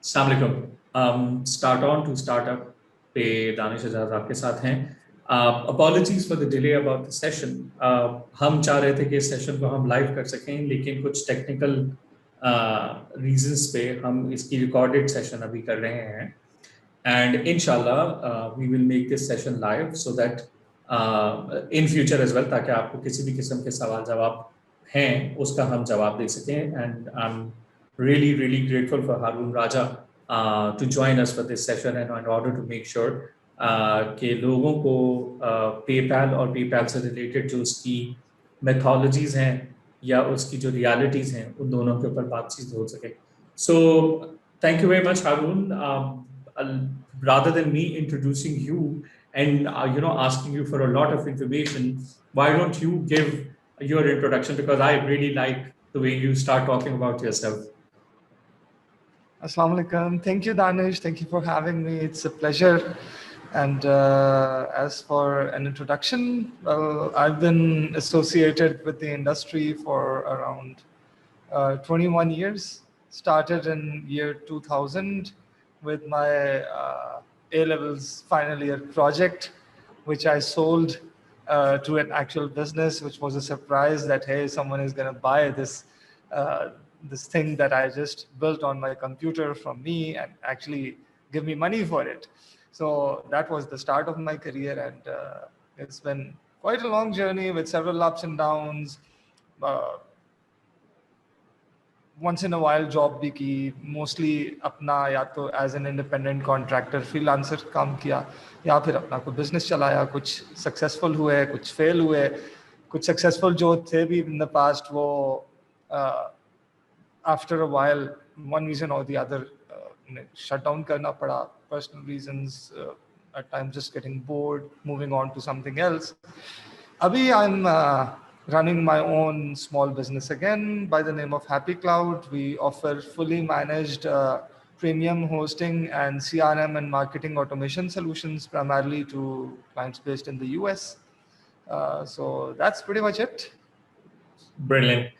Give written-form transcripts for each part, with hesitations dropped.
अस्सलाम वालेकुम। Start on to startup पे दानिश एजाज आपके साथ हैं। Apologies for the delay about the session. हम चाह रहे थे कि इस सेशन को हम लाइव कर सकें, लेकिन कुछ टेक्निकल रीजंस पे हम इसकी रिकॉर्डेड सेशन अभी कर रहे हैं। एंड इंशाल्लाह we will make this session live so that in future as well, ताकि आपको किसी भी किस्म के सवाल जवाब हैं उसका हम जवाब दे सकें। And I am really grateful for Harun Raja to join us for this session, and in order to make sure कि लोगों को PayPal और PayPal से related जो उसकी methodologies हैं या उसकी जो realities हैं उन दोनों के ऊपर बातचीत हो सके। So thank you very much, Harun. Rather than me introducing you and asking you for a lot of information, why don't you give your introduction, because I really like the way you start talking about yourself. Assalamu alaikum. Thank you, Danish. Thank you for having me. It's a pleasure. And as for an introduction, well, I've been associated with the industry for around 21 years. Started in year 2000 with my A-levels final year project, which I sold to an actual business, which was a surprise that, hey, someone is going to buy this this thing that I just built on my computer from me and actually give me money for it. So that was the start of my career, and it's been quite a long journey with several ups and downs. Once in a while job भी की, mostly अपना या तो as an independent contractor freelancer काम किया, या फिर अपना कोई business चलाया, कुछ successful हुए, कुछ fail हुए, कुछ successful जो थे भी in the past वो after a while one reason or the other shut down करना पड़ा, personal reasons, at times just getting bored, moving on to something else. Abhi I'm running my own small business again by the name of Happy Cloud. We offer fully managed premium hosting and CRM and marketing automation solutions primarily to clients based in the US. So that's pretty much it. Brilliant.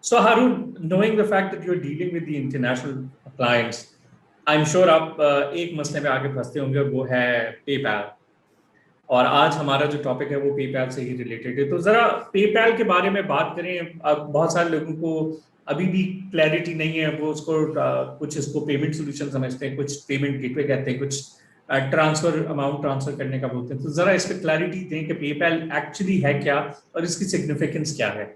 So Harun, knowing the fact that you're dealing with the international clients, I'm sure आप एक मसले में आगे फंसते होंगे, वो है PayPal। और आज हमारा जो टॉपिक है वो PayPal से ही रिलेटेड है। तो जरा PayPal के बारे में बात करें। बहुत सारे लोगों को अभी भी क्लैरिटी नहीं है, वो उसको कुछ इसको पेमेंट सोल्यूशन समझते हैं, कुछ पेमेंट गेटवे कहते हैं, कुछ ट्रांसफर अमाउंट ट्रांसफर करने का बोलते हैं। तो जरा इस पे क्लैरिटी दें कि PayPal एक्चुअली है क्या और इसकी सिग्निफिकेंस क्या है।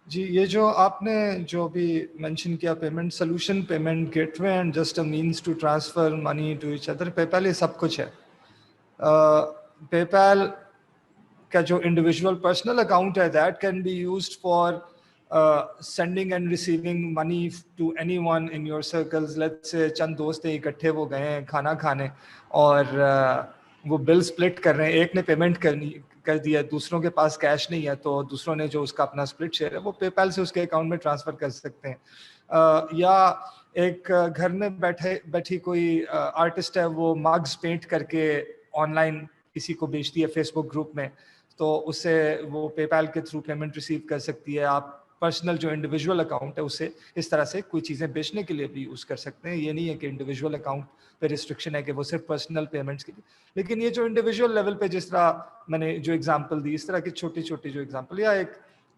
जी, ये जो आपने जो भी मेंशन किया, payment solution, payment gateway and just a means to transfer money to each other, PayPal ये सब कुछ है। पेपैल का जो इंडिविजुअल पर्सनल अकाउंट है, that can be used for sending and receiving money to anyone in your circles. Let's say चंद दोस्त हैं, इकट्ठे वो गए हैं खाना खाने और वो बिल स्प्लिट कर रहे हैं, एक ने पेमेंट कर दिया, दूसरों के पास कैश नहीं है, तो दूसरों ने जो उसका अपना स्प्लिट शेयर है वो पेपैल से उसके अकाउंट में ट्रांसफर कर सकते हैं। या एक घर में बैठी कोई आर्टिस्ट है, वो मग्स पेंट करके ऑनलाइन किसी को बेचती है फेसबुक ग्रुप में, तो उससे वो पेपैल के थ्रू पेमेंट रिसीव कर सकती है। आप पर्सनल जो इंडिविजुअल अकाउंट है उससे इस तरह से कोई चीज़ें बेचने के लिए भी यूज़ कर सकते हैं। ये नहीं है कि इंडिविजुअल अकाउंट पे रिस्ट्रिक्शन है कि वो सिर्फ पर्सनल पेमेंट्स के लिए, लेकिन ये जो इंडिविजुअल लेवल पे, जिस तरह मैंने जो एग्जांपल दी, इस तरह की छोटी छोटी जो एग्जांपल, या एक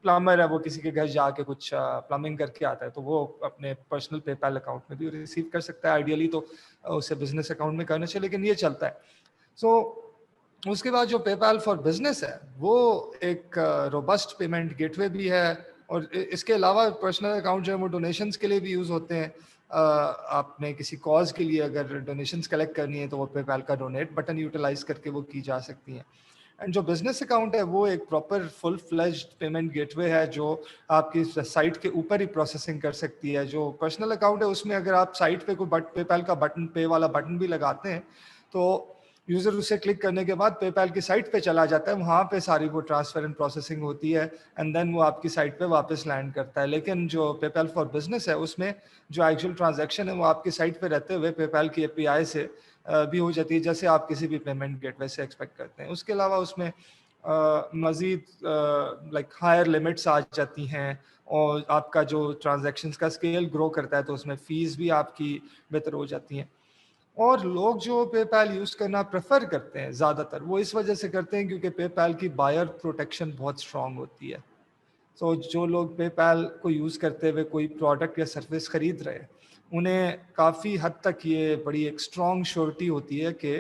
प्लम्बर है, वो किसी के घर जाके कुछ प्लम्बिंग करके आता है, तो वो अपने पर्सनल पेपैल अकाउंट में भी रिसीव कर सकता है। आइडियली तो उसे बिजनेस अकाउंट में करना चाहिए, लेकिन ये चलता है। सो उसके बाद जो पेपैल फॉर बिजनेस है, वो एक रोबस्ट पेमेंट गेटवे भी है, और इसके अलावा पर्सनल अकाउंट जो है वो डोनेशंस के लिए भी यूज़ होते हैं। आपने किसी कॉज के लिए अगर डोनेशंस कलेक्ट करनी है तो वो पेपैल का डोनेट बटन यूटिलाइज करके वो की जा सकती हैं। एंड जो बिजनेस अकाउंट है वो एक proper full fledged payment gateway है जो आपकी साइट के ऊपर ही प्रोसेसिंग कर सकती है। जो पर्सनल अकाउंट है उसमें अगर आप साइट पे कोई पेपैल का बटन, पे वाला बटन भी लगाते हैं, तो यूज़र उसे क्लिक करने के बाद पेपैल की साइट पे चला जाता है, वहाँ पे सारी वो ट्रांसफर एंड प्रोसेसिंग होती है, एंड देन वो आपकी साइट पे वापस लैंड करता है। लेकिन जो पेपैल फॉर बिजनेस है उसमें जो एक्चुअल ट्रांजैक्शन है वो आपकी साइट पे रहते हुए पेपैल की एपीआई से भी हो जाती है, जैसे आप किसी भी पेमेंट गेटवे से एक्सपेक्ट करते हैं। उसके अलावा उसमें मज़ीद लाइक हायर लिमिट्स आ जाती हैं और आपका जो ट्रांजैक्शंस का स्केल ग्रो करता है तो उसमें फ़ीस भी आपकी बेहतर हो जाती हैं। और लोग जो पेपैल यूज़ करना प्रेफर करते हैं ज़्यादातर वो इस वजह से करते हैं क्योंकि पेपैल की बायर प्रोटेक्शन बहुत स्ट्रांग होती है। तो जो लोग पेपैल को यूज़ करते हुए कोई प्रोडक्ट या सर्विस ख़रीद रहे हैं उन्हें काफ़ी हद तक ये बड़ी एक स्ट्रॉन्ग श्योरिटी होती है कि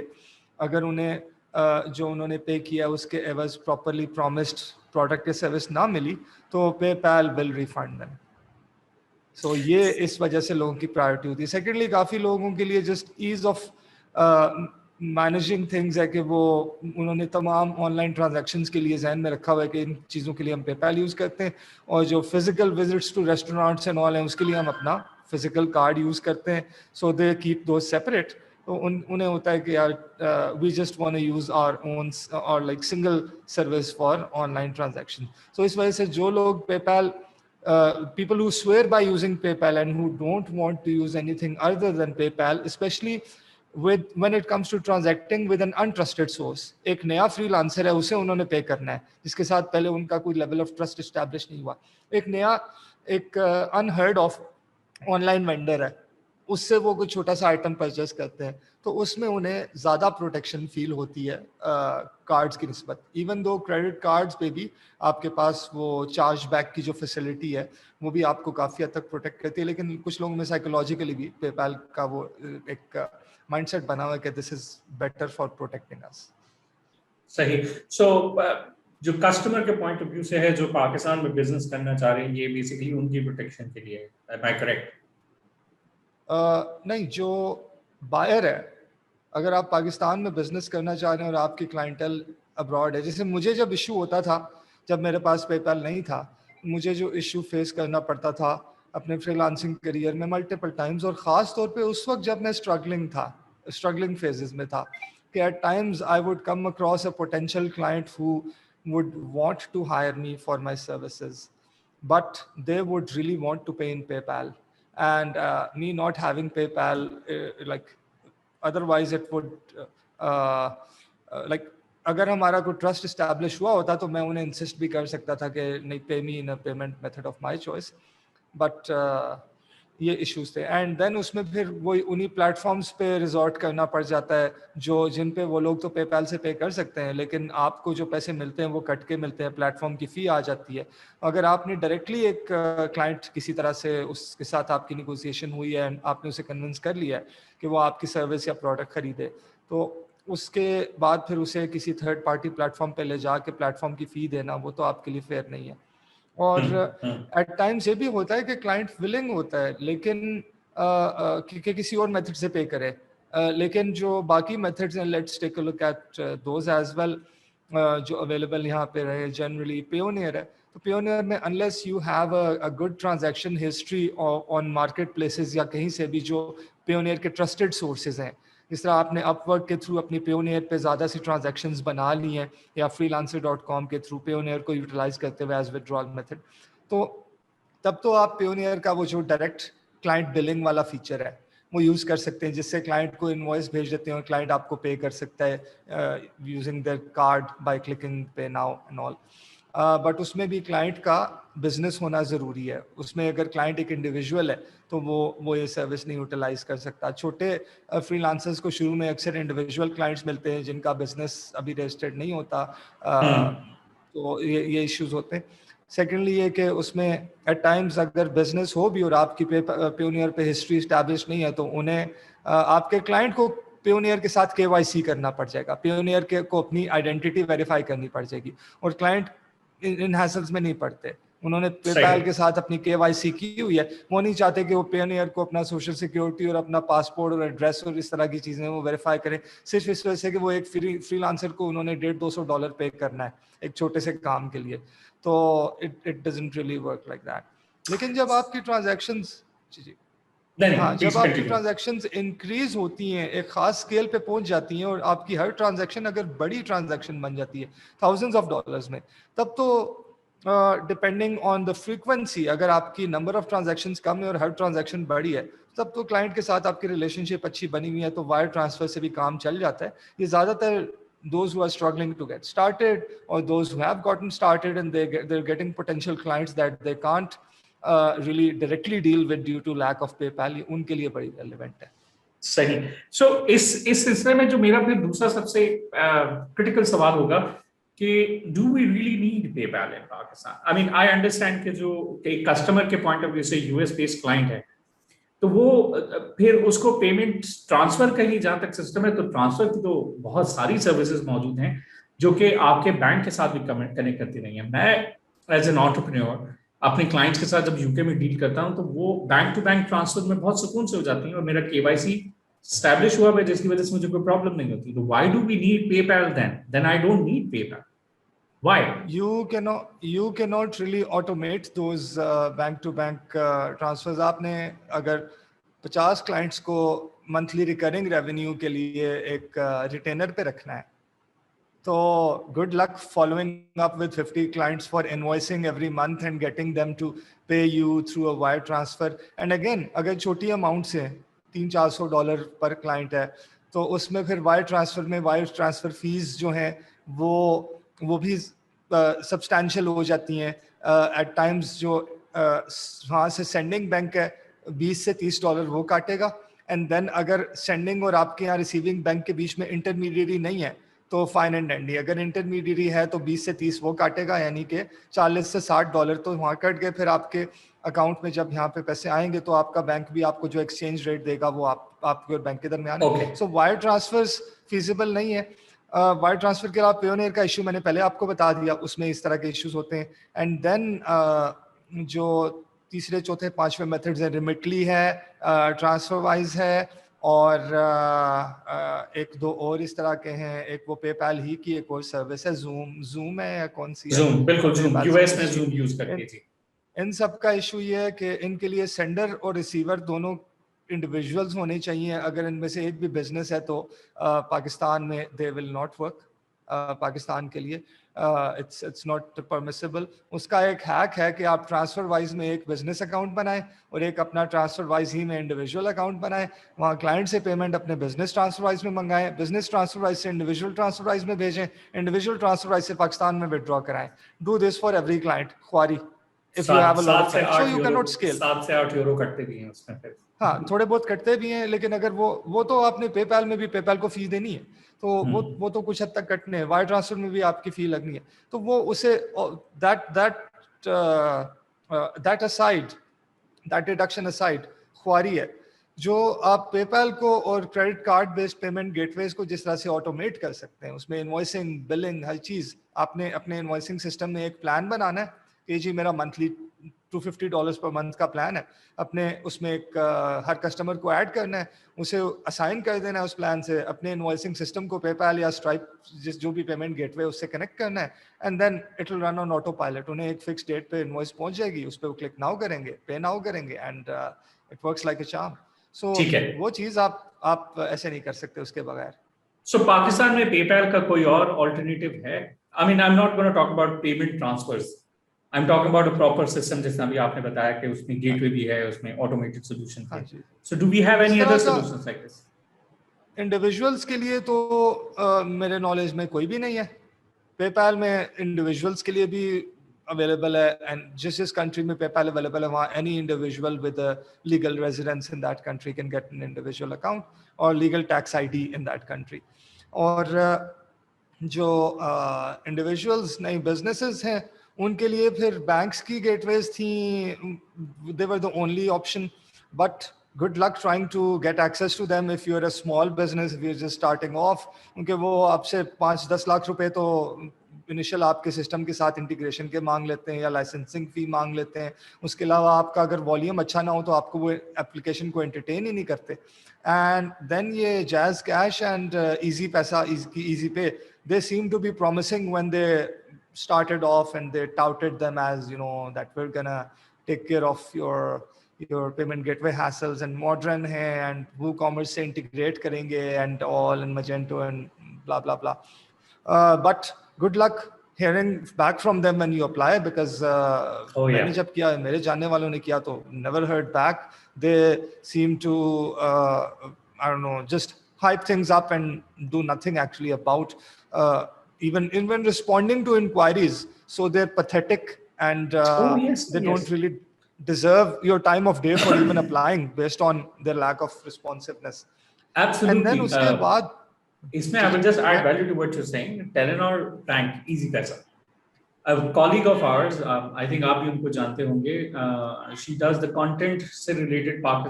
अगर उन्हें जो उन्होंने पे किया उसके एवज प्रॉपरली प्रॉमिस्ड प्रोडक्ट या सर्विस ना मिली तो पेपैल विल रिफंड देम। सो ये इस वजह से लोगों की प्रायोरिटी होती है। सेकेंडली काफ़ी लोगों के लिए just ease of managing things है कि वो उन्होंने तमाम ऑनलाइन ट्रांजैक्शंस के लिए जहन में रखा हुआ है कि इन चीज़ों के लिए हम पेपैल यूज़ करते हैं और जो physical visits to restaurants and all हैं उसके लिए हम अपना फिजिकल कार्ड यूज़ करते हैं। So they keep those separate. तो उन्हें होता है कि यार we just want to use our own और like single service for online transaction. So इस वजह से जो लोग PayPal people who swear by using PayPal and who don't want to use anything other than PayPal, especially when it comes to transacting with an untrusted source, एक नया freelancer है उसे उन्होंने पे करना है जिसके साथ पहले उनका कोई लेवल ऑफ ट्रस्ट एस्टैब्लिश नहीं हुआ, एक नया एक अनहर्ड ऑफ ऑनलाइन वेंडर है उससे वो कोई छोटा सा आइटम परचेस करते हैं तो उसमें उन्हें ज़्यादा प्रोटेक्शन फील होती है कार्ड्स की निस्बत। इवन दो क्रेडिट कार्ड्स पे भी आपके पास वो चार्ज बैक की जो फैसिलिटी है वो भी आपको काफ़ी हद तक प्रोटेक्ट करती है, लेकिन कुछ लोगों में साइकोलॉजिकली भी पेपैल का वो एक माइंडसेट बना हुआ है कि this is better for protecting us. सही। सो जो कस्टमर के पॉइंट ऑफ व्यू से है जो पाकिस्तान में बिजनेस करना चाह रहे हैं ये बेसिकली उनकी प्रोटेक्शन के लिए है। Am I correct? नहीं, जो बायर है अगर आप पाकिस्तान में बिजनेस करना चाह रहे हैं और आपकी क्लाइंटल अब्रॉड है, जैसे मुझे जब इशू होता था जब मेरे पास पेपैल नहीं था, मुझे जो इशू फेस करना पड़ता था अपने फ्रीलांसिंग करियर में मल्टीपल टाइम्स और ख़ास तौर पे उस वक्त जब मैं स्ट्रगलिंग फेजेस में था कि at times I would come across a potential client who would want to hire me for my services but they would really want to pay in PayPal, and me not having PayPal like otherwise it would like अगर हमारा कोई trust establish हुआ होता तो मैं उन्हें insist भी कर सकता था कि नहीं, pay me in a payment method of my choice, but ये इश्यूज थे। एंड देन उसमें फिर वही उन्हीं प्लेटफॉर्म्स पे रिजॉर्ट करना पड़ जाता है जो जिन पे वो लोग तो पेपैल से पे कर सकते हैं लेकिन आपको जो पैसे मिलते हैं वो कट के मिलते हैं, प्लेटफॉर्म की फ़ी आ जाती है। अगर आपने डायरेक्टली एक क्लाइंट किसी तरह से उसके साथ आपकी निगोसिएशन हुई है, आपने उसे कन्विंस कर लिया है कि वो आपकी सर्विस या प्रोडक्ट खरीदे, तो उसके बाद फिर उसे किसी थर्ड पार्टी प्लेटफॉर्म पे ले जाके प्लेटफॉर्म की फ़ी देना वो तो आपके लिए फेयर नहीं है। और एट टाइम्स ये भी होता है कि क्लाइंट विलिंग होता है लेकिन कि किसी और मेथड से पे करे, लेकिन जो बाकी मेथड्स हैं, let's take a look at those as well जो अवेलेबल यहाँ पे रहे। जनरली पेयोनियर है, तो पेयोनियर में unless you have a good transaction history on market places या कहीं से भी जो पेयोनियर के ट्रस्टेड सोर्सेज हैं, जिस तरह आपने अपवर्क के थ्रू अपनी पेयोनियर पे ज़्यादा सी ट्रांजैक्शंस बना ली हैं या freelancer.com के थ्रू पेयोनियर को यूटिलाइज करते हुए एज विड्रॉल मेथड, तो तब तो आप पेयोनियर का वो जो डायरेक्ट क्लाइंट बिलिंग वाला फीचर है वो यूज़ कर सकते हैं, जिससे क्लाइंट को इनवॉइस भेज देते हैं और क्लाइंट आपको पे कर सकता है using their card by clicking पे नाउ एंड ऑल। बट उसमें भी क्लाइंट का बिजनेस होना ज़रूरी है। उसमें अगर क्लाइंट एक इंडिविजुअल है तो वो ये सर्विस नहीं यूटिलाइज कर सकता। छोटे फ्रीलांसर्स को शुरू में अक्सर इंडिविजुअल क्लाइंट्स मिलते हैं जिनका बिजनेस अभी रजिस्टर्ड नहीं होता, तो ये इश्यूज होते हैं। सेकेंडली ये कि उसमें एट टाइम्स अगर बिजनेस हो भी और आपकी पेयोनियर पे हिस्ट्री इस्टेब्लिश नहीं है तो उन्हें आपके क्लाइंट को पेयोनियर के साथ KYC करना पड़ जाएगा, पेयोनियर के को अपनी आइडेंटिटी वेरीफाई करनी पड़ जाएगी और क्लाइंट इन हैसल्स में नहीं पड़ते। उन्होंने पेपैल के साथ अपनी KYC की हुई है, वो नहीं चाहते कि वो पेयोनियर को अपना सोशल सिक्योरिटी और अपना पासपोर्ट और एड्रेस और इस तरह की चीज़ें वो वेरीफाई करें, सिर्फ इस वजह से कि वो एक फ्रीलांसर को उन्होंने $150-200 पे करना है एक छोटे से काम के लिए। तो it doesn't really work like that. लेकिन जब आपकी ट्रांजैक्शंस हाँ, जब आपकी ट्रांजैक्शंस इंक्रीज होती हैं, एक खास स्केल पे पहुंच जाती हैं और आपकी हर ट्रांजैक्शन अगर बड़ी ट्रांजैक्शन बन जाती है थाउजेंड्स ऑफ डॉलर्स में, तब तो डिपेंडिंग ऑन द फ्रीक्वेंसी, अगर आपकी नंबर ऑफ ट्रांजैक्शंस कम है और हर ट्रांजैक्शन बड़ी है, तब तो क्लाइंट के साथ आपकी रिलेशनशिप अच्छी बनी हुई है तो वायर ट्रांसफर से भी काम चल जाता है। ये ज़्यादातर those who are struggling to get started, or those who have gotten started and they're getting potential clients that they can't really directly deal with due to lack of PayPal, उनके लिए बड़ी relevant है. सही. सो इस सिलसिले में जो मेरा फिर दूसरा सबसे क्रिटिकल सवाल होगा कि do we really need PayPal in Pakistan? I mean I understand कि जो एक कस्टमर के पॉइंट ऑफ व्यू से यूएस बेस्ड क्लाइंट है, तो वो फिर उसको पेमेंट ट्रांसफर कहीं जहां तक सिस्टम है, तो ट्रांसफर की तो बहुत सारी सर्विसेज मौजूद हैं जो कि आपके बैंक के साथ भी कनेक्ट करती नहीं है. मैं एज एन एंटरप्रेन्योर अपने क्लाइंट्स के साथ जब यूके में डील करता हूं, तो वो बैंक टू बैंक ट्रांसफर में बहुत सुकून से हो जाती है और मेरा केवाईसी स्टैब्लिश हुआ है, जिसकी वजह से मुझे कोई प्रॉब्लम नहीं होती. तो why do we need PayPal then I don't need PayPal. Why? You cannot really automate those bank to bank transfers. आपने अगर 50 क्लाइंट्स को मंथली रिकरिंग रेवेन्यू के लिए एक रिटेनर पे रखना है, तो good luck following up with 50 clients for invoicing every month and getting them to pay you through a wire transfer. And again, अगर छोटी अमाउंट से $300-400 पर क्लाइंट है, तो उसमें फिर वायर ट्रांसफर फीस जो हैं वो भी सब्सटैंशियल हो जाती हैं. एट टाइम्स जो वहाँ से सेंडिंग बैंक है $20 से $30 वो काटेगा, एंड देन अगर सेंडिंग और आपके यहाँ रिसीविंग बैंक के बीच में इंटरमीडिएरी नहीं है तो फाइन एंड एंडी. अगर इंटरमीडिएरी है तो 20 से 30 वो काटेगा, यानी कि $40 से $60 तो वहाँ कट गए. फिर आपके अकाउंट में जब यहाँ पे पैसे आएंगे तो आपका बैंक भी आपको जो एक्सचेंज रेट देगा वो आपके और बैंक के दरमियान है. सो वायर ट्रांसफर्स फीजिबल नहीं है. वायर ट्रांसफर के अलावा पेयोनियर का इशू मैंने पहले आपको बता दिया, उसमें इस तरह के इश्यूज होते हैं. एंड देन जो तीसरे चौथे पांचवें मेथड्स हैं, रिमिटली है, ट्रांसफरवाइज है, और एक दो और इस तरह के हैं. एक वो पेपैल ही की एक और सर्विस है, जूम है या कौन सी? जूम, बिल्कुल जूम, यूएस में जूम यूज करके थी. इन सब का इशू ये है कि इनके लिए सेंडर और रिसीवर दोनों इंडिविजुअल्स होने चाहिए. अगर इनमें से एक भी बिजनेस है तो पाकिस्तान में दे विल नॉट वर्क. पाकिस्तान के लिए इट्स नॉट परमिसिबल. उसका एक हैक है कि आप ट्रांसफर वाइज में एक बिजनेस अकाउंट बनाएं और एक अपना ट्रांसफर वाइज ही में इंडिविजुअल अकाउंट बनाएं. वहाँ क्लाइंट से पेमेंट अपने बिजनेस ट्रांसफर वाइज में मंगाएं, बिजनेस ट्रांसफर वाइज से इंडिविजुअल ट्रांसफर वाइज में भेजें, इंडिविजुअल ट्रांसफर वाइज से पाकिस्तान में विड्रॉ कराएं. Do this for every client. ख्वारी if you have a lot of clients, so you cannot scale. 7 से 8 यूरो कटते भी हैं उसमें फिर. हाँ, थोड़े बहुत कटते भी हैं, लेकिन अगर वो तो आपने पेपैल में भी पेपैल को फी देनी है, तो वो तो कुछ हद तक कटने हैं. वायर ट्रांसफर में भी आपकी फी लगनी है, तो वो उसे दैट डिडक्शन असाइड ख्वारी है. जो आप पेपैल को और credit card based payment gateways को जिस तरह से ऑटोमेट कर सकते हैं, उसमें इनवॉइसिंग, बिलिंग, हर चीज आपने अपने इनवॉइसिंग सिस्टम में एक प्लान बनाना है कि जी मेरा मंथली $250 पर मंथ का प्लान है. अपने उसमें एक हर कस्टमर को ऐड करना है, उसे असाइन कर देना है उस प्लान से. अपने इनवॉइसिंग सिस्टम को पेपैल या स्ट्राइप जो भी पेमेंट गेटवे उससे कनेक्ट करना है, and then it will run on auto pilot. उन्हें एक फिक्स डेट पे इनवॉइस पहुंच जाएगी, उस पर वो क्लिक नाउ करेंगे, पे नाउ करेंगे, and it works like a charm. So वो चीज आप ऐसे नहीं कर सकते उसके बगैर. सो पाकिस्तान में पेपैल का कोई और ऑल्टरनेटिव है? I mean I am not gonna talk about payment transfers, I am talking about a proper system. जैसे अभी आपने बताया कि उसमें गेटवे भी है, उसमें ऑटोमेटेड सॉल्यूशन है. So do we have any other solutions like this? Individuals के लिए तो मेरे नॉलेज में कोई भी नहीं है. पेपैल में इंडिविजुअल्स के लिए भी अवेलेबल है, एंड जिस कंट्री में पेपैल अवेलेबल है वहाँ any individual with legal residence in that country can get an individual account और legal tax ID in that country. और जो इंडिविजुअल्स नई बिजनेसेस हैं उनके लिए फिर बैंक्स की गेटवेज थी, they were the only option, but good luck trying to get access to them if you're a small business, if you're just starting off. क्योंकि वो आपसे 5-10 लाख रुपए तो इनिशियल आपके सिस्टम के साथ इंटीग्रेशन के मांग लेते हैं या लाइसेंसिंग फी मांग लेते हैं. उसके अलावा आपका अगर वॉल्यूम अच्छा ना हो तो आपको वो एप्लीकेशन को एंटरटेन ही नहीं करते. एंड देन ये जैज कैश एंड इजी पैसा, इजी पे, they seem to be promising when they started off, and they touted them as, you know, that we're gonna take care of your payment gateway hassles, and modern hai, and WooCommerce se integrate karenge, and all, and Magento, and blah blah blah. But good luck hearing back from them when you apply, because मैंने जब किया, मेरे जानने वालों ने किया तो never heard back. They seem to I don't know, just hype things up and do nothing actually about even responding to inquiries. So they're pathetic and Oh yes, they don't yes. really deserve your time of day for even applying based on their lack of responsiveness. And then Absolutely. uske baad, इसमें I ji will ji just go add ahead. value to what you're saying. Telenor Bank, easy paisa. A colleague of ours, I think आप भी उनको जानते होंगे. She does the content से related part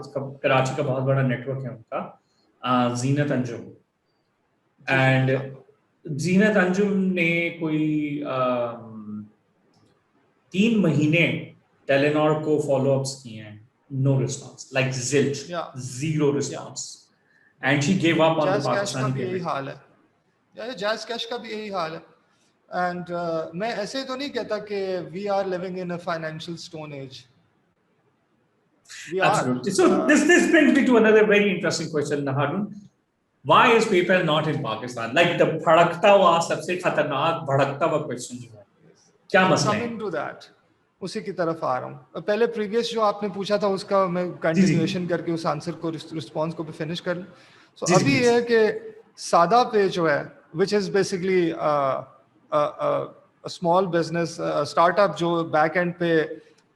Karachi का बहुत बड़ा नेटवर्क है उनका. जीनत अंजुम. जी जी And हाँ. जीनत अंजुम ने कोई 3 महीने टेलीनॉर को फॉलो अप्स किए हैं. No response, like zilch, Yeah, zero yeah. response, and she gave up on the jazz cash का Pakistani भी यही payment. हाल है. या जैज कैश का भी यही हाल है. एंड मैं ऐसे तो नहीं कहता कि we are living in a financial stone age. We are. Absolutely. So this brings me to another very interesting question, Harun. Why is PayPal not in Pakistan? Like the भड़कता हुआ सबसे खतरनाक भड़कता हुआ क्वेश्चन जो है, क्या मसले हैं? कमिंग टू दैट, उसी की तरफ आ रहा हूँ. पहले प्रीवियस जो आपने पूछा था उसका मैं जी जी कंटिन्यूएशन करके उस आंसर को रिस्पॉन्स को भी फिनिश कर लूँ. सो जी जी अभी ये प्लीज. है कि सादा पे जो है which is basically small business startup जो बैक एंड पे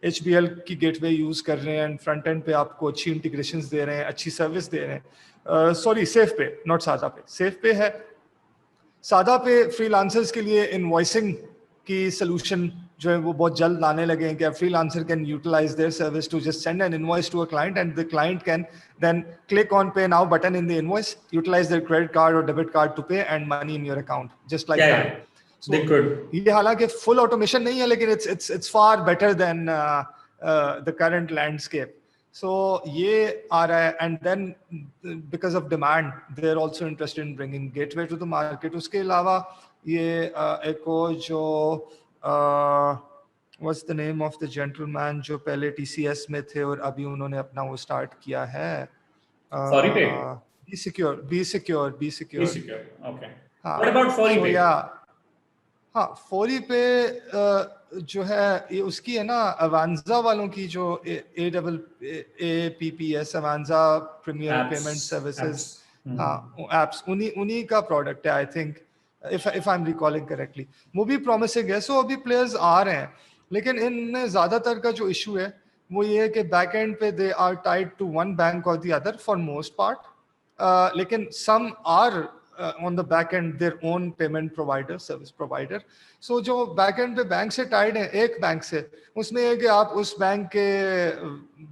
HBL की गेटवे यूज़ कर रहे हैं एंड फ्रंट एंड पे आपको अच्छी इंटीग्रेशंस दे रहे हैं, अच्छी सर्विस दे रहे हैं. सॉरी, सेफ पे, नॉट सादा पे. सेफ पे है. सादा पे फ्रीलांसर्स के लिए इनवॉइसिंग की सोल्यूशन जो है वो बहुत जल्द लाने लगे हैं कि freelancer can utilize their service to just send an invoice to a client and the client can then click on pay now button in the invoice, utilize their credit card और debit card to pay and money in your account just like Yeah, that. yeah. They so could. ये हालांकि full automation नहीं है लेकिन it's far better than the current landscape. So ये आ रहा है and then because of demand they are also interested in bringing gateway to the market. उसके अलावा ये एक और जो what's the name of the gentleman जो पहले TCS में थे और अभी उन्होंने अपना वो स्टार्ट किया है. Sorry pay. Be secure, be secure, be secure. Be secure. Okay. हाँ. What about Sorry So pay? yeah. हाँ, फोरी पे जो है ये उसकी है ना अवांजा वालों की जो APPS अवांजा प्रीमियर पेमेंट सर्विसेज. हाँ, एप्स उन्हीं का प्रोडक्ट है I think, if I am recalling correctly. वो भी प्रॉमिसिंग है. सो अभी प्लेयर्स आ रहे हैं लेकिन इनमें ज्यादातर का जो इशू है वो ये है कि बैक एंड पे they are tied to one bank और the other for most part. लेकिन some are on the back end their own payment provider, service provider. So जो back end पे बैंक से tied है एक बैंक से, उसमें है कि आप उस बैंक के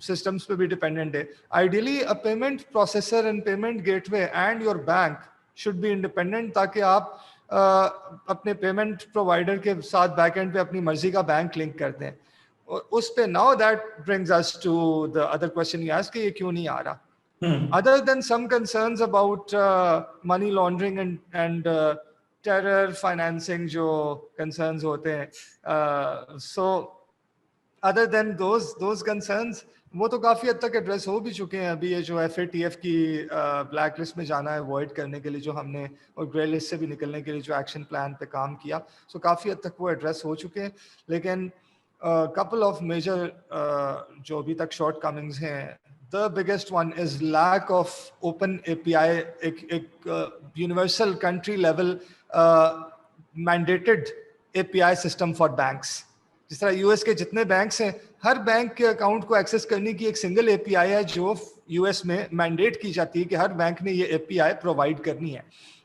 systems पे भी dependent है. Ideally a payment processor and payment gateway and your bank should be independent ताकि आप अपने payment provider के साथ back end पे अपनी मर्जी का बैंक link कर दें. और उस पे now that brings us to the other question you asked कि ये क्यों नहीं आ रहा. Other than some concerns about money laundering and terror financing जो concerns होते हैं, so other than those concerns वो तो काफी हद तक एड्रेस हो भी चुके हैं. अभी ये जो FATF की ब्लैक लिस्ट में जाना है अवॉइड करने के लिए जो हमने और ग्रे लिस्ट से भी निकलने के लिए जो एक्शन प्लान पे काम किया, सो काफी हद तक वो एड्रेस हो चुके हैं. लेकिन couple of major जो अभी तक शॉर्ट कमिंग्स हैं. The biggest one is lack of open API, एक universal country level mandated API system for banks. जिस तरह US के जितने बैंक्स हैं हर बैंक के अकाउंट को एक्सेस करने की एक सिंगल API है जो US में मैंडेट की जाती है कि हर बैंक ने ये API प्रोवाइड करनी है.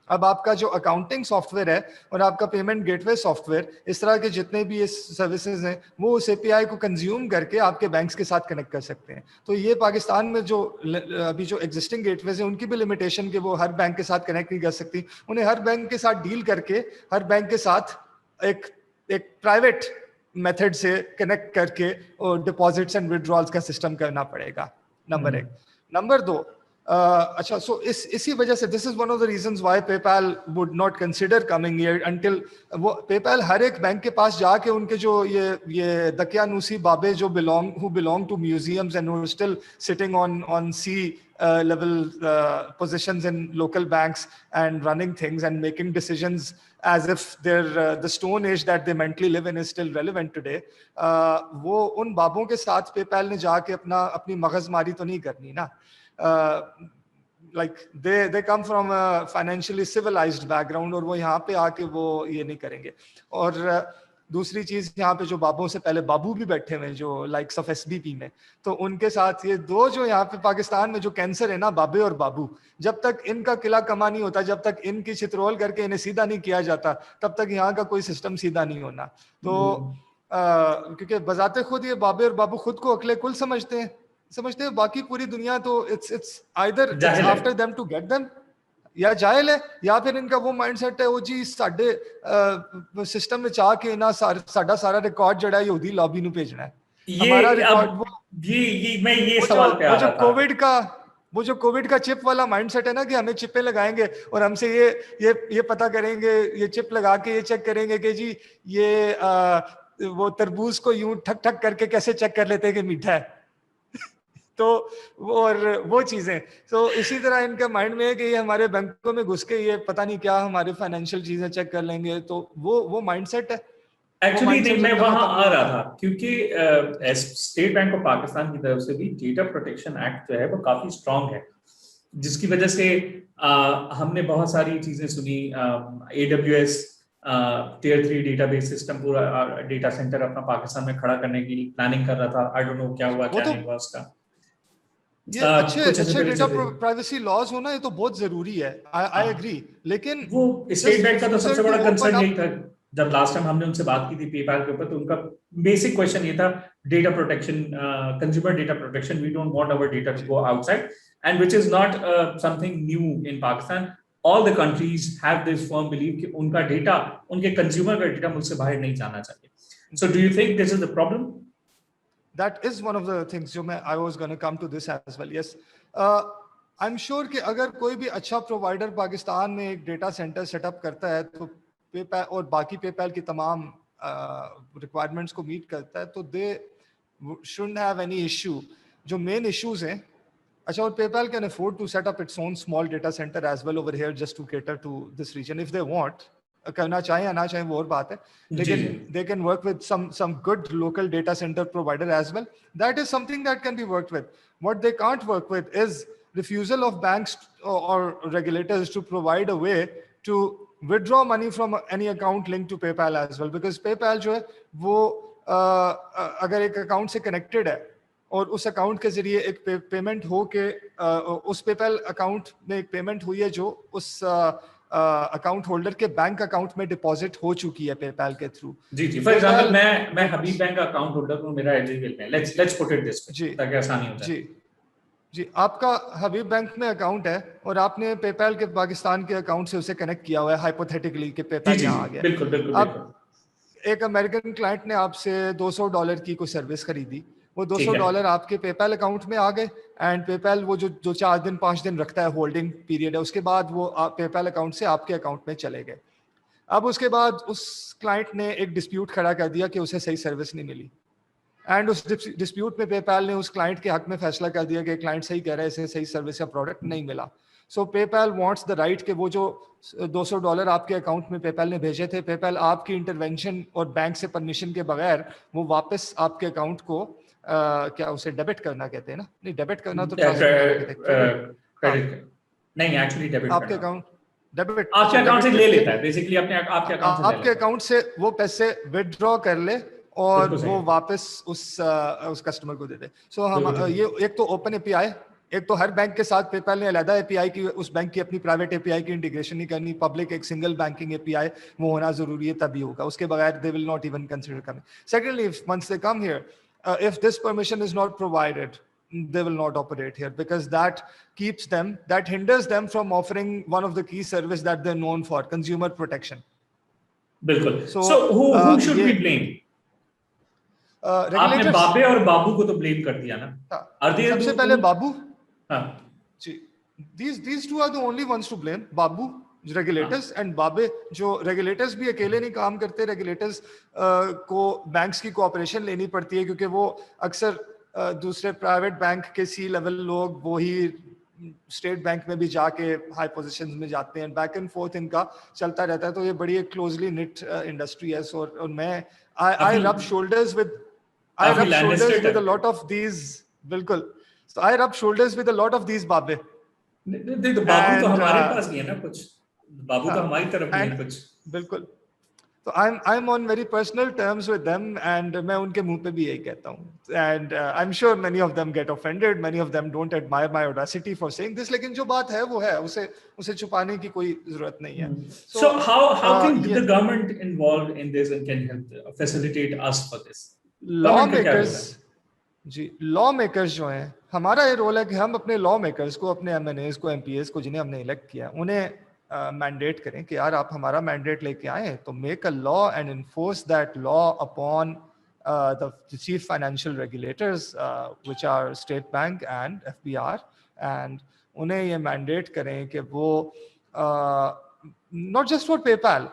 अब आपका जो अकाउंटिंग सॉफ्टवेयर है और आपका पेमेंट गेटवे सॉफ्टवेयर, इस तरह के जितने भी ये सर्विसेज हैं वो उस API को कंज्यूम करके आपके बैंक्स के साथ कनेक्ट कर सकते हैं. तो ये पाकिस्तान में जो अभी जो एग्जिस्टिंग गेटवेज हैं उनकी भी लिमिटेशन कि वो हर बैंक के साथ कनेक्ट नहीं कर सकती. उन्हें हर बैंक के साथ डील करके हर बैंक के साथ एक प्राइवेट मेथड से कनेक्ट करके और डिपॉजिट्स एंड विड्रॉल्स का सिस्टम करना पड़ेगा. नंबर एक. नंबर दो, अच्छा, सो इसी वजह से this is one of the reasons why PayPal would not consider coming here until वो पेपैल हर एक बैंक के पास जाके उनके जो ये दकियानूसी बाबे जो belong to museums and who still sitting on C level positions in local banks and running things and making decisions as if the stone age that they mentally live in is still relevant today. वो उन बाबों के साथ PayPal ने जाके अपनी मगजमारी तो नहीं करनी ना. like they come from a financially civilized background, और वो यहाँ पे आके वो ये नहीं करेंगे. और दूसरी चीज, यहाँ पे जो बाबुओं से पहले बाबू भी बैठे हुए हैं जो लाइक्स ऑफ एसबीपी में, तो उनके साथ ये दो जो यहाँ पे पाकिस्तान में जो कैंसर है ना, बाबे और बाबू, जब तक इनका किला कमा नहीं होता, जब तक इनकी चित्रोल करके इन्हें सीधा नहीं किया जाता, तब तक यहाँ का कोई सिस्टम सीधा नहीं होना. तो क्योंकि बजाते खुद ये बाबे और बाबू खुद को अकले कुल समझते हैं, बाकी पूरी दुनिया तो it's either after them to get them, या जाहिल है, या फिर इनका वो माइंडसेट है वो जी साडे सिस्टम में चाह के ना साडा सारा रिकॉर्ड जड़ा यहूदी लॉबी नु भेजना है. हमारा रिकॉर्ड मैं ये सवाल पे आ रहा था. वो जो कोविड का चिप वाला माइंडसेट है ना कि हमें चिपें लगाएंगे और हमसे ये पता करेंगे, ये चिप लगा के ये चेक करेंगे कि जी ये वो तरबूज को यूं ठक ठक करके कैसे चेक कर लेते हैं कि मीठा है. तो और वो चीजें, तो इसी तरह इनका माइंड में है कि ये हमारे बैंकों में घुस के ये पता नहीं क्या हमारे फाइनेंशियल चीजें चेक कर लेंगे. तो वो माइंडसेट है. एक्चुअली मैं वहां आ रहा था क्योंकि स्टेट बैंक ऑफ पाकिस्तान की तरफ से भी डेटा प्रोटेक्शन एक्ट जो है वो काफी स्ट्रांग है, जिसकी वजह से हमने बहुत सारी चीजें सुनी. AWS Tier 3 डेटाबेस सिस्टम, पूरा डेटा सेंटर अपना पाकिस्तान में खड़ा करने की प्लानिंग कर रहा था. आई डोंट नो क्या हुआ क्या नहीं हुआ उसका. ये अच्छे डेटा प्राइवेसी लॉज होना ये तो बहुत जरूरी है. आई एग्री, लेकिन वो स्टेट बैंक का तो सबसे बड़ा कंसर्न यही था. जब लास्ट टाइम हमने उनसे बात की थी पेपैल के ऊपर, तो उनका बेसिक क्वेश्चन ये था, data protection, consumer data protection. We don't want our data to go outside, and which is not something new in Pakistan. All the countries have this firm believe कि उनका डेटा, उनके consumer का data मुझसे बाहर नहीं जाना चाहिए. So do you think this is the problem? That is one of the things जो I was going to come to this as well. Yes, I'm sure कि अगर कोई भी अच्छा प्रोवाइडर पाकिस्तान में एक डेटा सेंटर सेटअप करता है तो पेपैल और बाकी पेपैल की तमाम रिक्वायरमेंट्स को मीट करता है, तो they shouldn't have any issue. जो मेन इश्यूज हैं, अच्छा, और PayPal can afford to set up its own small data centre as well over here just to cater to this region if they want. करना चाहे या ना चाहे वो और बात है, लेकिन they can work with some good local data center provider as well. That is something that can be worked with. What they can't work with is refusal of banks or regulators to provide a way to withdraw money from any account linked to PayPal as well, because PayPal जो है वो अगर एक account से connected है और उस account के जरिए एक पेमेंट हो के उस पेपैल अकाउंट में एक पेमेंट हुई है जो उस अकाउंट होल्डर के बैंक अकाउंट में डिपॉजिट हो चुकी है पेपैल के थ्रू. जी फॉर एग्जांपल मैं हबीब बैंक का अकाउंट होल्डर हूं, मेरा एचडीएफसी में, let's put it this way ताकि आसानी हो जाए. जी आपका हबीब बैंक में अकाउंट है और आपने पेपैल के पाकिस्तान के अकाउंट से उसे कनेक्ट किया हुआ है हाइपोथेटिकली कि पेपैल यहां आ गया. बिल्कुल. अब एक अमेरिकन क्लाइंट ने आपसे $200 की कोई सर्विस खरीदी, वो $200 आपके पेपैल अकाउंट में आ गए, एंड पेपैल वो जो 4 दिन 5 दिन रखता है होल्डिंग पीरियड है, उसके बाद वो पेपैल अकाउंट से आपके अकाउंट में चले गए. अब उसके बाद उस क्लाइंट ने एक डिस्प्यूट खड़ा कर दिया कि उसे सही सर्विस नहीं मिली, एंड उस डिस्प्यूट में पेपैल ने उस क्लाइंट के हक में फैसला कर दिया कि क्लाइंट सही कह रहा है, इसे सही सर्विस या प्रोडक्ट नहीं मिला. सो पेपैल वांट्स द राइट कि वो जो $200 आपके अकाउंट में पेपैल ने भेजे थे, पेपैल आपकी इंटरवेंशन और बैंक से परमिशन के बगैर वो वापस आपके अकाउंट को क्या उसे डेबिट करना कहते हैं ना, नहीं डेबिट करना तो क्रेडिट नहीं, एक्चुअली डेबिट आपके अकाउंट डेबिट आपके अकाउंट से ले लेता है बेसिकली, अपने आपके अकाउंट से वो पैसे विथड्रॉ कर ले और वो वापस उस कस्टमर को दे दे. सो हम ये एक तो ओपन एपीआई, एक तो हर बैंक के साथ पेपैल ने अलग एपीआई की, उस बैंक की अपनी प्राइवेट एपीआई की इंटीग्रेशन नहीं करनी, पब्लिक एक सिंगल बैंकिंग एपीआई वो होना जरूरी है, तभी होगा, उसके बगैर they will not even consider coming. Secondly, once they come here, if this permission is not provided, they will not operate here, because that hinders them from offering one of the key service that they're known for, consumer protection. बिल्कुल. So who should we blame? आपने बाबे और बाबू को तो blame कर दिया ना. सबसे पहले बाबू. जी, these two are the only ones to blame. Babu regulators and बाबे. जो रेगुलेटर्स भी अकेले नहीं काम करते, रेगुलेटर्स को बैंक्स की कोऑपरेशन लेनी पड़ती है, क्योंकि वो अक्सर दूसरे प्राइवेट बैंक के सी लेवल लोग वो ही स्टेट बैंक में भी जाके हाई पोजीशंस में जाते हैं, बैक एंड फोर्थ इनका चलता रहता है. तो ये बड़ी एक क्लोजली निट इंडस्ट्री है. और मैं आई रब shoulders with a lot of these. बिल्कुल. So I rub shoulders with a lot of these बाबे. तो बाबू तो And हमारे पास भी है ना कुछ, बाबू तो हमारी तरफ भी है and कुछ। बिल्कुल, तो I'm on very personal terms with them, and मैं उनके मुंह पे भी यही कहता हूँ, and I'm sure many of them get offended, many of them don't admire my audacity for saying this, लेकिन जो बात है वो है, उसे छुपाने की कोई जरूरत नहीं है। So So how can ये the government involved in this and can help facilitate us for this? Law government का क्या रोल मेकर्स, है? जी लॉ मेकर्स जो हैं, हमारा ये रोल है कि हम अपने लॉ मेकर्स को, अपने एमएनएस को, एमपीएस को, जिन्हें हमने इलेक्ट किया, उन्हें मैंडेट करें कि यार आप हमारा मैंडेट लेके आए तो make a law and enforce that law upon the chief financial regulators which are state bank and FBR, and उन्हें ये मैंडेट करें कि वो not just for PayPal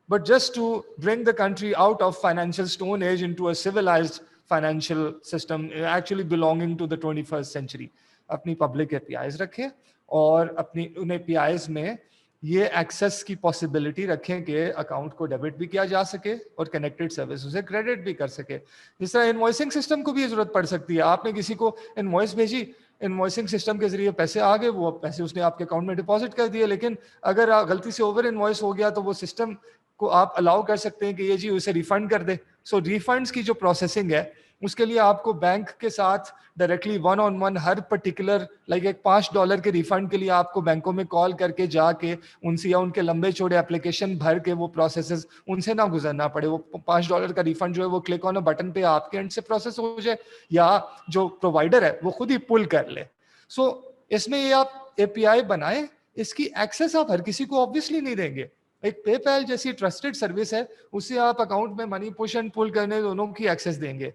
but just to bring the country out of financial stone age into a civilized financial system actually belonging to the 21st century, अपनी public APIs रखें और अपनी उन APIs में ये एक्सेस की पॉसिबिलिटी रखें कि अकाउंट को डेबिट भी किया जा सके और कनेक्टेड सर्विस उसे क्रेडिट भी कर सके। जिस तरह इनवॉइसिंग सिस्टम को भी जरूरत पड़ सकती है, आपने किसी को इनवॉइस भेजी, इनवॉइसिंग सिस्टम के जरिए पैसे आ गए, वो पैसे उसने आपके अकाउंट में डिपॉजिट कर दिए, लेकिन अगर गलती से ओवर इनवॉइस हो गया तो वो सिस्टम को आप अलाउ कर सकते हैं कि ये जी उसे रिफंड कर दे। सो रिफंड्स की जो प्रोसेसिंग है उसके लिए आपको बैंक के साथ directly one on one her particular like एक $5 के रिफंड के लिए आपको बैंकों में कॉल करके जाके उनसे या उनके लंबे चौड़े एप्लीकेशन भर के वो प्रोसेसेस उनसे ना गुजरना पड़े। वो $5 का रिफंड जो है वो क्लिक ऑन अ बटन पे आपके एंड से प्रोसेस हो जाए या जो प्रोवाइडर है वो खुद ही पुल कर ले। सो इसमें ये आप एपीआई बनाए, इसकी एक्सेस आप हर किसी को ऑब्वियसली नहीं देंगे। एक पेपैल जैसी ट्रस्टेड सर्विस है, उससे आप अकाउंट में मनी पुश एंड पुल करने दोनों की एक्सेस देंगे,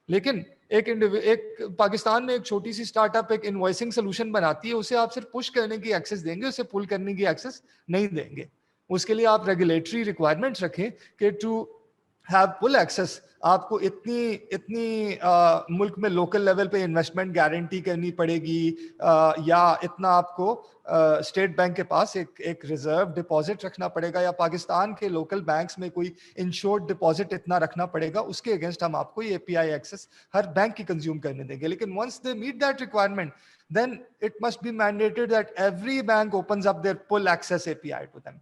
लेकिन एक पाकिस्तान में एक छोटी सी स्टार्टअप एक इनवॉइसिंग सोल्यूशन बनाती है, उसे आप सिर्फ पुश करने की एक्सेस देंगे, उसे पुल करने की एक्सेस नहीं देंगे। उसके लिए आप रेगुलेटरी रिक्वायरमेंट्स रखें कि टू हैव फुल एक्सेस आपको इतनी मुल्क में लोकल लेवल पे इन्वेस्टमेंट गारंटी करनी पड़ेगी, या इतना आपको स्टेट बैंक के पास एक रिजर्व डिपॉजिट रखना पड़ेगा, या पाकिस्तान के लोकल बैंक्स में कोई इंश्योर्ड डिपॉजिट इतना रखना पड़ेगा, उसके अगेंस्ट हम आपको ये एपीआई एक्सेस हर बैंक की कंज्यूम करने देंगे। लेकिन once they meet that requirement then it must be mandated that every bank opens up their full access API to them.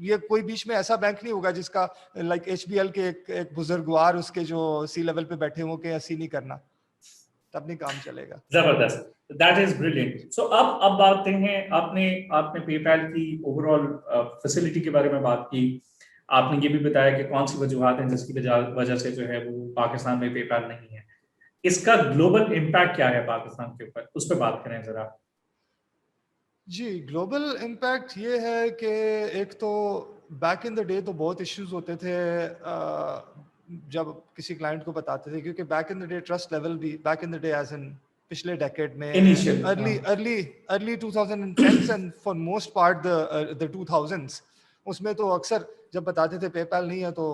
ये कोई बीच में ऐसा बैंक नहीं होगा जिसका लाइक एचबीएल के एक बुजुर्गवार उसके जो सी लेवल पे बैठे हो के ऐसी नहीं करना, तब नहीं काम चलेगा। जबरदस्त, दैट इज ब्रिलियंट। सो अब बात हैं, आपने पेपैल की ओवरऑल फैसिलिटी के बारे में बात की, आपने ये भी बताया कि कौन सी वजूहत हैं जिसकी वजह से जो है वो पाकिस्तान में पेपैल नहीं है। इसका ग्लोबल इम्पैक्ट क्या है पाकिस्तान के ऊपर, उस पर बात करें जरा। जी ग्लोबल इम्पैक्ट ये है कि एक तो बैक इन द डे तो बहुत इश्यूज होते थे जब किसी क्लाइंट को बताते थे, क्योंकि back in the day trust level भी back in the day as in पिछले डेकेड में initial early 2010s and for most part the 2000s, उसमें तो अक्सर जब बताते थे पेपैल नहीं है तो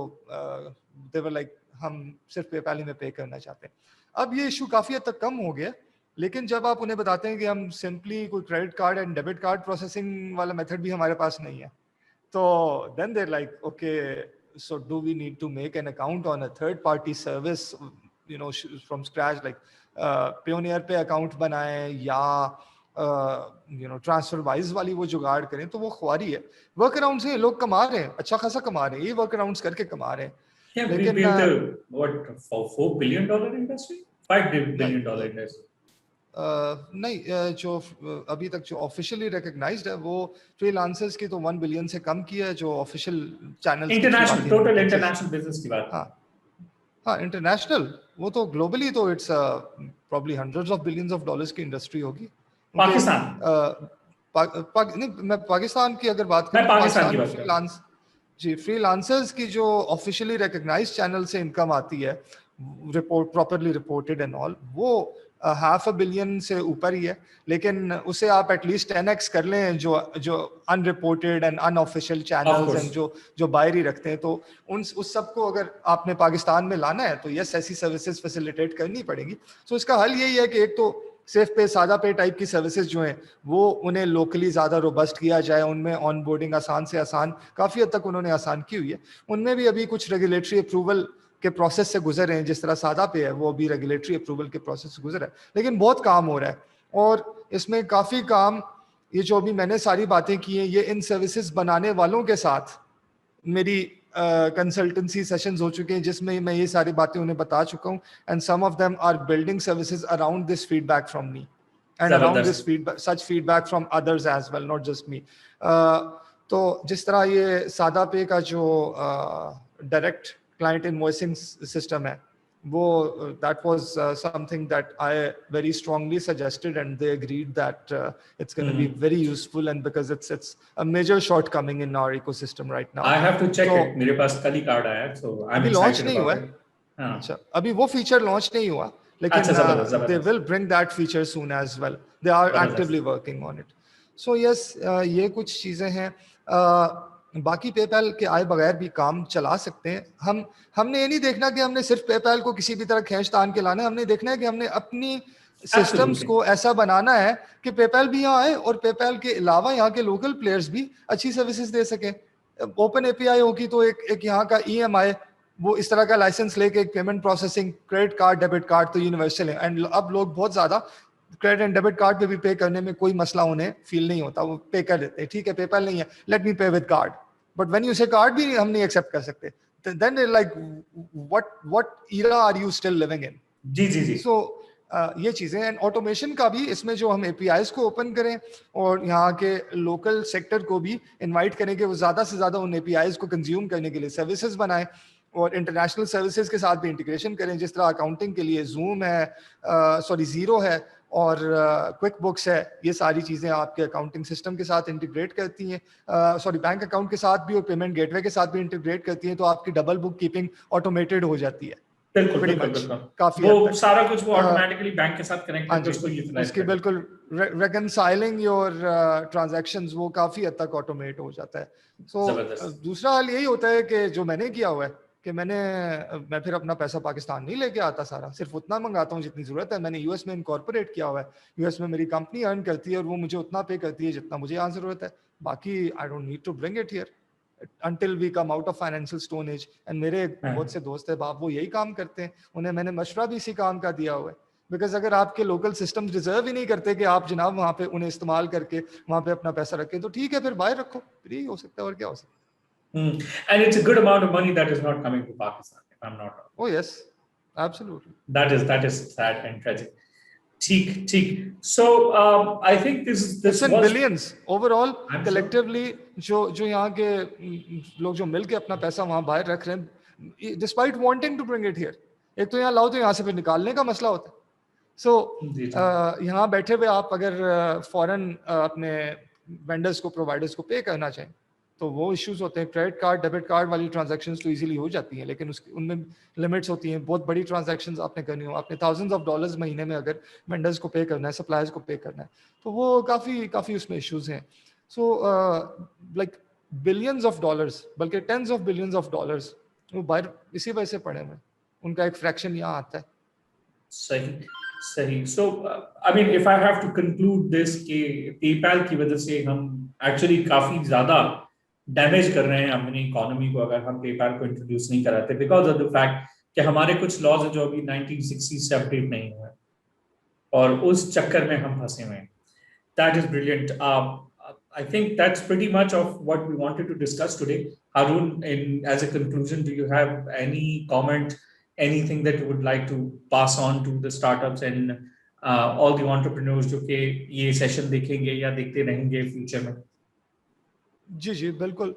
दे वर लाइक हम सिर्फ पेपैल ही में पे करना चाहते हैं। अब ये इशू काफी हद तक कम हो गया, लेकिन जब आप उन्हें बताते हैं कि हम सिंपली कोई credit card and debit card processing वाला मेथड भी हमारे पास नहीं है, तो then there like okay so do we need to make an account on a third party service you know from scratch, like Payoneer पे account बनाएं या यू नो ट्रांसफर वाइज वाली वो जुगाड़ करें, तो वो ख्वारी है। वर्क अराउंड से लोग कमा रहे हैं, अच्छा खासा कमा रहे हैं, ये वर्क अराउंड करके कमा रहे हैं। Yeah, we लेकिन built a what $4 billion industry, $5 billion industry. नहीं, जो अभी तक जो ऑफिशियली रिकॉग्नाइज्ड है वो फ्रीलांसर्स की तो 1 बिलियन से कम की है, जो official channels international total international business की बात। हाँ इंटरनेशनल वो तो ग्लोबली तो it's probably hundreds of billions of dollars की इंडस्ट्री होगी। पाकिस्तान नहीं, मैं पाकिस्तान की अगर बात मैं करूं, पाकिस्तान की बात कर रहा हूं। जी फ्रीलांसर्स की जो ऑफिशियली रिकॉग्नाइज्ड चैनल से इनकम आती है, report properly reported and all, वो $500 million से ऊपर ही है। लेकिन उसे आप एटलीस्ट 10x कर लें जो unreported and unofficial channels and जो बाहर ही रखते हैं, तो उस सब को अगर आपने पाकिस्तान में लाना है तो यस ऐसी सर्विसेज फैसिलिटेट करनी पड़ेगी। सो इसका हल यही है कि एक तो सेफ पे सादा पे टाइप की सर्विसेज जो हैं वो उन्हें लोकली ज़्यादा रोबस्ट किया जाए, उनमें ऑन बोर्डिंग आसान से आसान, काफ़ी हद तक उन्होंने आसान की हुई है, उनमें भी अभी कुछ रेगुलेटरी अप्रूवल के प्रोसेस से गुजर रहे हैं। जिस तरह सादा पे है वो अभी रेगुलेटरी अप्रूवल के प्रोसेस से गुजर है, लेकिन बहुत काम हो रहा है और इसमें काफ़ी काम ये जो अभी मैंने सारी बातें की हैं, ये इन सर्विसेज बनाने वालों के साथ मेरी कंसल्टेंसी सेशंस हो चुके हैं जिसमें मैं ये सारी बातें उन्हें बता चुका हूँ, and some of them are building services around this feedback from me and around this जबरदस्त। Feedback, such feedback from others as well, not just me. तो जिस तरह ये सादा पे का जो डायरेक्ट क्लाइंट इनवॉइसिंग सिस्टम है, वो that was something that I very strongly suggested, and they agreed that it's going to be very useful, and because it's a major shortcoming in our ecosystem right now. I have to check So it. मेरे पास कल ही card आया है, so I'm अभी launch excited नहीं हुआ about है। it. हाँ, अच्छा, अभी वो फीचर लॉन्च नहीं हुआ, लेकिन अच्छा, जबरदस्त they जबरदस्त will bring that feature soon as well. They are actively जबरदस्त। working on it. So yes, ये कुछ चीजें हैं। बाकी पेपैल के आए बगैर भी काम चला सकते हैं। हमने ये नहीं देखना कि हमने सिर्फ पेपैल को किसी भी तरह खींच तान के लाना है, हमने देखना है कि हमने अपनी सिस्टम्स Absolutely. को ऐसा बनाना है कि पेपैल भी यहाँ आए और पेपैल के अलावा यहाँ के लोकल प्लेयर्स भी अच्छी सर्विसेज दे सकें। ओपन एपीआई होगी तो एक यहाँ का ईएमआई, वो इस तरह का लाइसेंस लेके एक payment processing, credit card, debit card तो यूनिवर्सल है, एंड अब लोग बहुत ज्यादा क्रेडिट एंड डेबिट कार्ड पे भी पे करने में कोई मसला उन्हें फील नहीं होता, वो पे कर देते हैं। ठीक है, पेपैल नहीं है, let me pay with card, but when you say card भी हम नहीं एक्सेप्ट कर सकते, then like what era are you still living in? जी जी जी। सो ये चीजें, एंड ऑटोमेशन का भी इसमें जो हम एपीआईज को ओपन करें और यहाँ के लोकल सेक्टर को भी इनवाइट करें कि वो ज्यादा से ज्यादा उन एपीआईज को कंज्यूम करने के लिए सर्विसेज बनाएं, और इंटरनेशनल सर्विसेज के साथ भी इंटीग्रेशन करें, जिस तरह अकाउंटिंग के लिए जूम है, सॉरी जीरो है और क्विक बुक्स है। ये सारी चीजें आपके अकाउंटिंग सिस्टम के साथ इंटीग्रेट करती हैं, सॉरी बैंक अकाउंट के साथ भी और पेमेंट गेटवे के साथ भी इंटीग्रेट करती हैं, तो आपकी डबल बुक कीपिंग ऑटोमेटेड हो जाती है बिल्कुल pretty बिल्कुल much, बिल्कुल। काफी वो हद तक। सारा कुछ वो ऑटोमेटिकली बैंक के साथ कनेक्ट हाँ करके जी, उसको यूटिलाइज उसकी कर। बिल्कुल reconciling योर ट्रांजैक्शंस वो काफी हद तक ऑटोमेट हो जाता है। सो जबरदस्त। दूसरा हाल यही होता है कि जो मैंने किया हुआ है कि मैं फिर अपना पैसा पाकिस्तान नहीं लेके आता, सारा सिर्फ उतना मंगाता हूँ जितनी जरूरत है। मैंने यूएस में इनकॉर्पोरेट किया हुआ है, यूएस में मेरी कंपनी अर्न करती है और वो मुझे उतना पे करती है जितना मुझे यहाँ जरूरत है। बाकी I don't need to bring it here until we come out of financial stone age, and मेरे बहुत से दोस्त है बाप वो यही काम करते हैं, उन्हें मैंने मशवरा भी इसी काम का दिया हुआ है। बिकॉज अगर आपके लोकल सिस्टम डिजर्व ही नहीं करते कि आप जनाब वहाँ पे उन्हें इस्तेमाल करके वहाँ पे अपना पैसा रखें, तो ठीक है फिर बाहर रखो, फ्री हो सकता है और क्या हो सकता Hmm. And it's a good amount of money that is not coming to Pakistan, if I'm not wrong. है। Oh yes, absolutely. That is sad and tragic. ठीक ठीक। So I think this It's in was billions overall, I'm sure. collectively जो यहाँ के लोग जो मिलके अपना पैसा वहाँ बाहर रख रहे हैं, despite wanting to bring it here, एक तो यहाँ लाओ तो यहाँ से फिर निकालने का मसला होता है। सो यहाँ बैठे हुए आप अगर फॉरेन अपने वेंडर्स को, प्रोवाइडर्स को पे करना चाहें तो वो इश्यूज होते हैं। क्रेडिट कार्ड, डेबिट कार्ड वाली ट्रांजैक्शंस तो इजीली हो जाती हैं, लेकिन उनमें लिमिट्स होती हैं। बहुत बड़ी ट्रांजैक्शंस आपने करनी हो, आपने थाउजेंड्स ऑफ डॉलर्स महीने में अगर वेंडर्स को पे करना है, सप्लायर्स को पे करना है, तो वो काफ़ी उसमें इश्यूज हैं। So like billions of dollars, बल्कि tens of billions of dollars वो बाहर इसी वजह से पड़े हुए, उनका एक फ्रैक्शन यहाँ आता है। सही सही। So I mean if I have to conclude this कि PayPal की वजह से हम एक्चुअली काफी ज्यादा डैमेज कर रहे हैं अपनी इकोनॉमी को अगर हम PayPal को इंट्रोड्यूस नहीं कराते, बिकॉज ऑफ द फैक्ट कि हमारे कुछ लॉज हैं जो अभी 1960 से अपडेट नहीं हुए और उस चक्कर में हम फंसे हुए हैं। That is brilliant. I think that's pretty much of what we wanted to discuss today. Harun, as a conclusion, do you have any comment, anything that you would like to pass on to the startups and all the entrepreneurs जो कि ये session देखेंगे या देखते रहेंगे future में? जी बिल्कुल।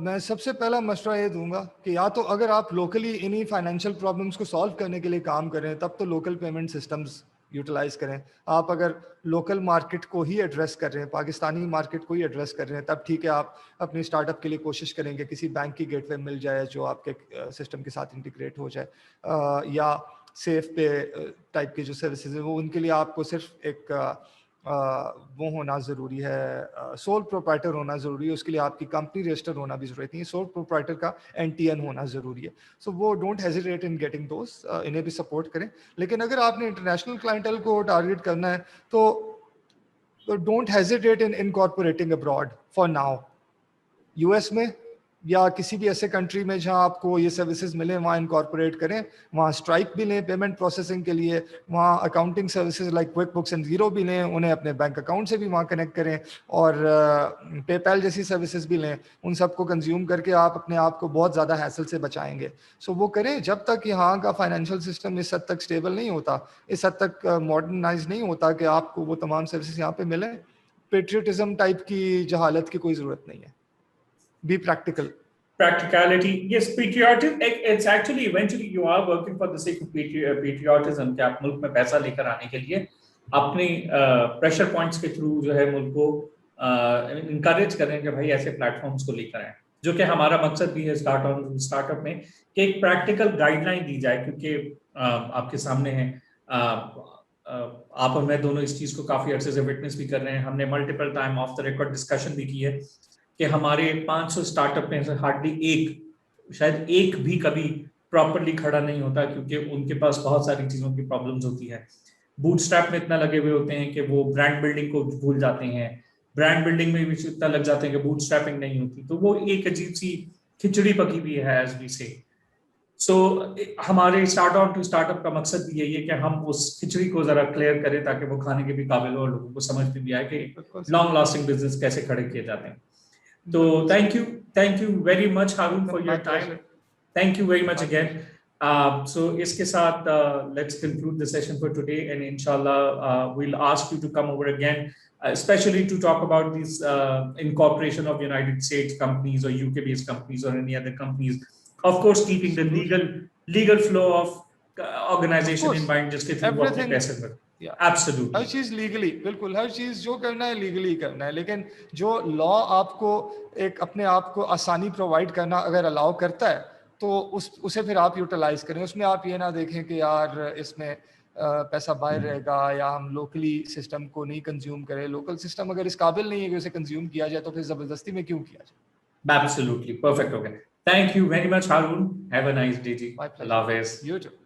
मैं सबसे पहला मशवरा ये दूंगा कि या तो अगर आप लोकली इन्हीं फाइनेंशियल प्रॉब्लम्स को सॉल्व करने के लिए काम करें तब तो लोकल पेमेंट सिस्टम्स यूटिलाइज करें। आप अगर लोकल मार्केट को ही एड्रेस कर रहे हैं, पाकिस्तानी मार्केट को ही एड्रेस कर रहे हैं, तब ठीक है आप अपनी स्टार्टअप के लिए कोशिश करेंगे किसी बैंक की गेटवे मिल जाए जो आपके सिस्टम के साथ इंटीग्रेट हो जाए, या सेफ पे टाइप की जो सर्विसेज है वो उनके लिए आपको सिर्फ एक वो होना ज़रूरी है, सोल प्रोप्राइटर होना ज़रूरी है। उसके लिए आपकी कंपनी रजिस्टर होना भी ज़रूरी नहीं है, सोल प्रोप्राइटर का NTN होना ज़रूरी है। सो वो डोंट हेजिटेट इन गेटिंग दोस, इन्हें भी सपोर्ट करें। लेकिन अगर आपने इंटरनेशनल क्लाइंटल को टारगेट करना है तो don't hesitate in incorporating abroad for now. US में या किसी भी ऐसे कंट्री में जहां आपको ये सर्विसेज मिले वहाँ इनकॉर्पोरेट करें, वहाँ स्ट्राइक भी लें पेमेंट प्रोसेसिंग के लिए, वहाँ accounting services like quick books and zero भी लें, उन्हें अपने बैंक अकाउंट से भी वहाँ कनेक्ट करें, और पेपैल जैसी सर्विसेज भी लें। उन सबको कंज्यूम करके आप अपने आप को बहुत ज़्यादा हैसल से बचाएंगे। सो वो करें जब तक यहाँ का फाइनेंशियल सिस्टम इस हद तक स्टेबल नहीं होता, इस हद तक मॉडर्नाइज नहीं होता कि आपको वो तमाम सर्विसेज यहाँ पे मिलें। पेट्रियटिज्म टाइप की जहालत की कोई ज़रूरत नहीं है। Be practical. Practicality, yes, patriotism. It's actually eventually you are working for the sake of patriotism कि आप मुल्क में पैसा लेकर आने के लिए अपने प्रेशर पॉइंट्स के थ्रू जो है मुल्क को इनकरेज करें कि भाई ऐसे प्लेटफॉर्म्स को लेकर आए, जो कि हमारा मकसद भी है स्टार्टअप में कि एक प्रैक्टिकल गाइडलाइन दी जाए, क्योंकि आपके सामने है, आप और मैं दोनों इस चीज को काफी अर्से से विटनेस भी कर रहे हैं। हमने multiple time of the record discussion भी की है कि हमारे 500 स्टार्टअप में से हार्डली शायद एक भी कभी प्रॉपरली खड़ा नहीं होता, क्योंकि उनके पास बहुत सारी चीजों की प्रॉब्लम्स होती है। बूटस्ट्रैप में इतना लगे हुए होते हैं कि वो ब्रांड बिल्डिंग को भूल जाते हैं, ब्रांड बिल्डिंग में भी इतना लग जाते हैं कि बूटस्ट्रैपिंग नहीं होती। तो वो एक अजीब सी खिचड़ी पकी हुई है, एज वी से। सो हमारे स्टार्टअप टू स्टार्टअप का मकसद भी यही है कि हम उस खिचड़ी को जरा क्लियर करें ताकि वो खाने के भी काबिल हो और लोगों को समझ में भी आए कि लॉन्ग लास्टिंग बिजनेस कैसे खड़े किए जाते हैं। तो thank you very much Harun for your time. Thank you very much again. So इसके साथ let's conclude the session for today, and inshallah we'll ask you to come over again, especially to talk about these incorporation of United States companies or UK based companies or any other companies, of course keeping the legal flow of organization in mind, जिसके through वो अपने पैसे कर। Absolutely. हर चीज legally, बिल्कुल हर चीज जो करना है लीगली करना है, लेकिन जो लॉ आपको एक अपने आप को आसानी प्रोवाइड करना अगर अलाउ करता है तो उसे फिर आप यूटिलाइज करें। उसमें आप ये ना देखें कि यार इसमें पैसा बाहर रहेगा या हम लोकली सिस्टम को नहीं कंज्यूम करें। लोकल सिस्टम अगर इस काबिल नहीं है कि उसे कंज्यूम किया जाए तो फिर जबरदस्ती में क्यों किया जाए। Absolutely perfect. Okay, thank you very much Harun, have a nice day ji. Allah Hafiz। You too।